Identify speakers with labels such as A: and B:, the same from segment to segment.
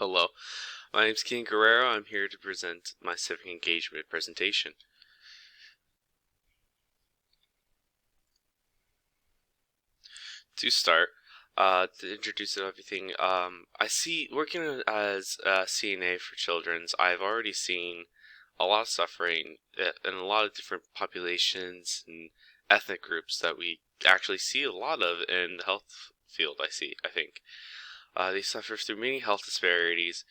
A: Hello, my name is King Guerrero. I'm here to present my civic engagement presentation. To start, to introduce everything, I see working as a CNA for children's, I've already seen a lot of suffering in a lot of different populations and ethnic groups that we actually see a lot of in the health field. I think. They suffer through many health disparities,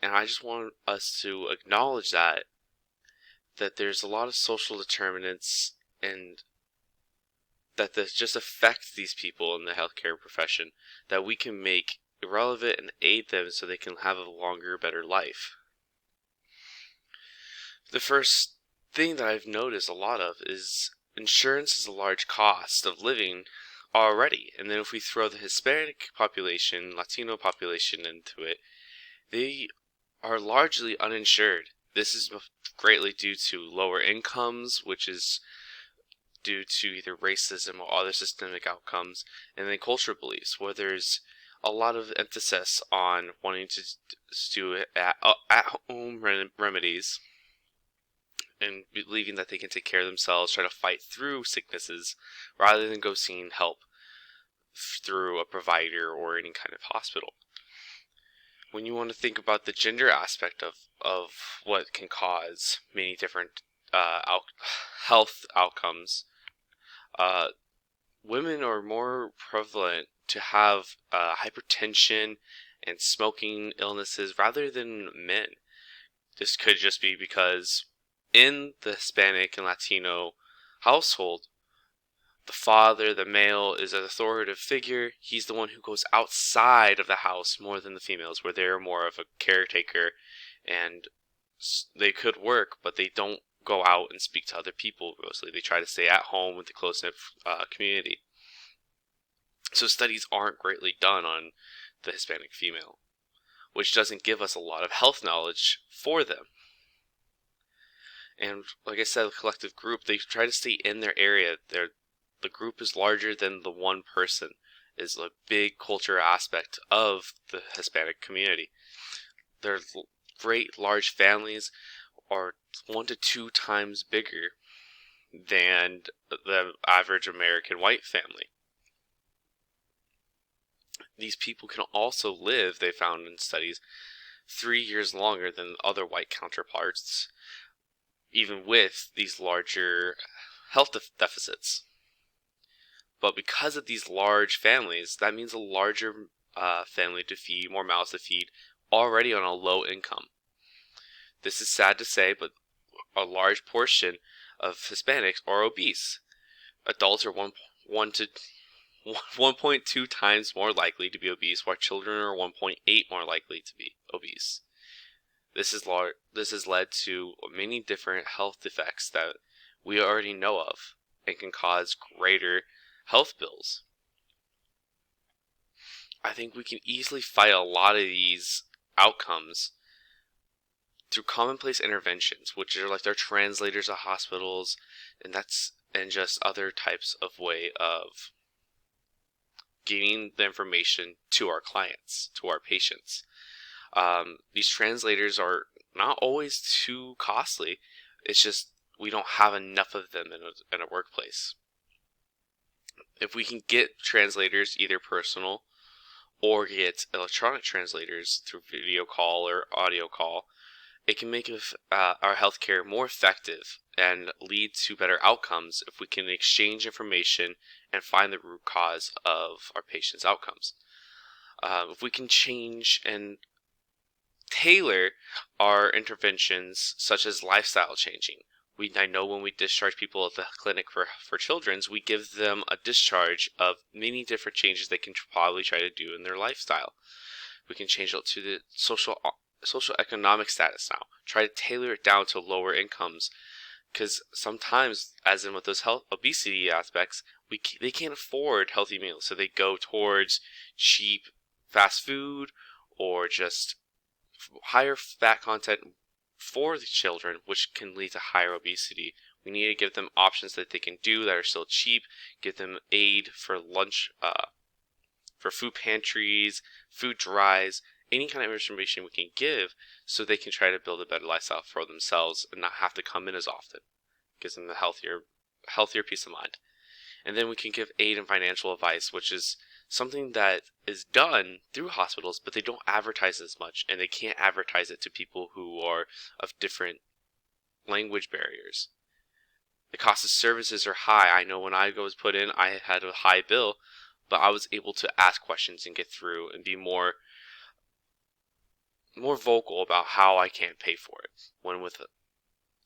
A: and I just want us to acknowledge that there's a lot of social determinants and that this just affects these people in the healthcare profession that we can make irrelevant and aid them so they can have a longer, better life. The first thing that I've noticed a lot of is insurance is a large cost of living already, and then if we throw the Hispanic population, Latino population into it, they are largely uninsured. This is greatly due to lower incomes, which is due to either racism or other systemic outcomes, and then cultural beliefs, where there's a lot of emphasis on wanting to do at-home remedies and believing that they can take care of themselves, try to fight through sicknesses, rather than go seeking help through a provider or any kind of hospital. When you want to think about the gender aspect of what can cause many different health outcomes, women are more prevalent to have hypertension and smoking illnesses rather than men. This could just be because in the Hispanic and Latino household, the father, the male, is an authoritative figure. He's the one who goes outside of the house more than the females, where they're more of a caretaker, and they could work, but they don't go out and speak to other people mostly. They try to stay at home with the close-knit community. So studies aren't greatly done on the Hispanic female, which doesn't give us a lot of health knowledge for them. And like I said, the collective group, they try to stay in their area. The group is larger than the one person, is a big culture aspect of the Hispanic community. Their great large families are 1 to 2 times bigger than the average American white family. These people can also live, they found in studies, 3 years longer than other white counterparts, even with these larger health deficits. But because of these large families, that means a larger family to feed, more mouths to feed, already on a low income. This is sad to say, but a large portion of Hispanics are obese. Adults are 1.2 times more likely to be obese, while children are 1.8 more likely to be obese. This has led to many different health defects that we already know of and can cause greater health bills. I think we can easily fight a lot of these outcomes through commonplace interventions, which are like their translators at hospitals, and just other types of way of getting the information to our clients, to our patients. These translators are not always too costly. It's just we don't have enough of them in a workplace. If we can get translators, either personal or get electronic translators through video call or audio call, it can make our healthcare more effective and lead to better outcomes if we can exchange information and find the root cause of our patients' outcomes. If we can change and tailor our interventions, such as lifestyle changing. I know when we discharge people at the clinic for children's, we give them a discharge of many different changes they can probably try to do in their lifestyle. We can change it to the social economic status now. Try to tailor it down to lower incomes, because sometimes, as in with those obesity aspects, they can't afford healthy meals, so they go towards cheap fast food or just higher fat content for the children, which can lead to higher obesity. We need to give them options that they can do that are still cheap, give them aid for lunch, for food pantries, food drives, any kind of information we can give so they can try to build a better lifestyle for themselves and not have to come in as often. Gives them a healthier peace of mind. And then we can give aid and financial advice, which is something that is done through hospitals, but they don't advertise as much, and they can't advertise it to people who are of different language barriers. The cost of services are high. I know when I was put in, I had a high bill, but I was able to ask questions and get through and be more vocal about how I can't pay for it. When with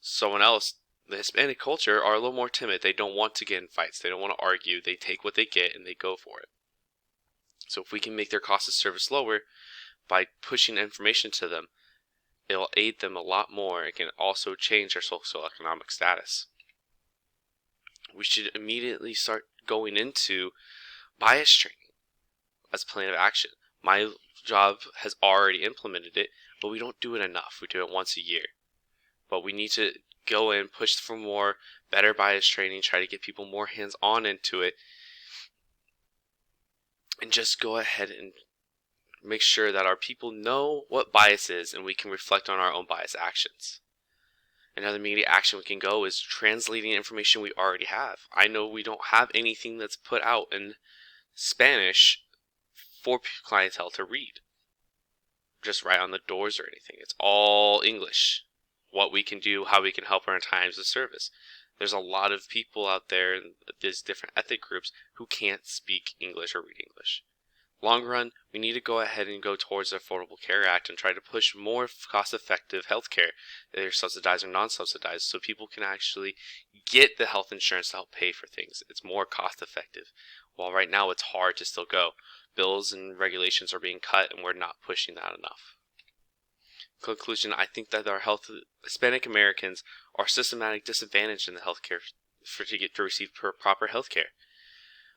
A: someone else, the Hispanic culture are a little more timid. They don't want to get in fights. They don't want to argue. They take what they get and they go for it. So if we can make their cost of service lower by pushing information to them, it'll aid them a lot more. It can also change their socioeconomic status. We should immediately start going into bias training as a plan of action. My job has already implemented it, but we don't do it enough. We do it once a year. But we need to go in, push for more, better bias training, try to get people more hands-on into it, and just go ahead and make sure that our people know what bias is and we can reflect on our own bias actions. Another immediate action we can go is translating information we already have. I know we don't have anything that's put out in Spanish for clientele to read, just right on the doors or anything. It's all English. What we can do, how we can help our in times of service. There's a lot of people out there in these different ethnic groups who can't speak English or read English. Long run, we need to go ahead and go towards the Affordable Care Act and try to push more cost-effective health care, either subsidized or non-subsidized, so people can actually get the health insurance to help pay for things. It's more cost-effective. While right now it's hard to still go. Bills and regulations are being cut and we're not pushing that enough. Conclusion, I think that our Hispanic Americans are systematic disadvantaged in the healthcare to receive proper healthcare.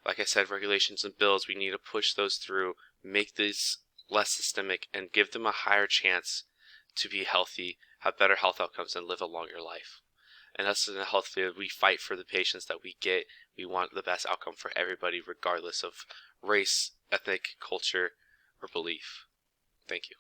A: Like I said, regulations and bills, we need to push those through, make these less systemic, and give them a higher chance to be healthy, have better health outcomes, and live a longer life. And us in the health field, we fight for the patients that we get. We want the best outcome for everybody, regardless of race, ethnic, culture, or belief. Thank you.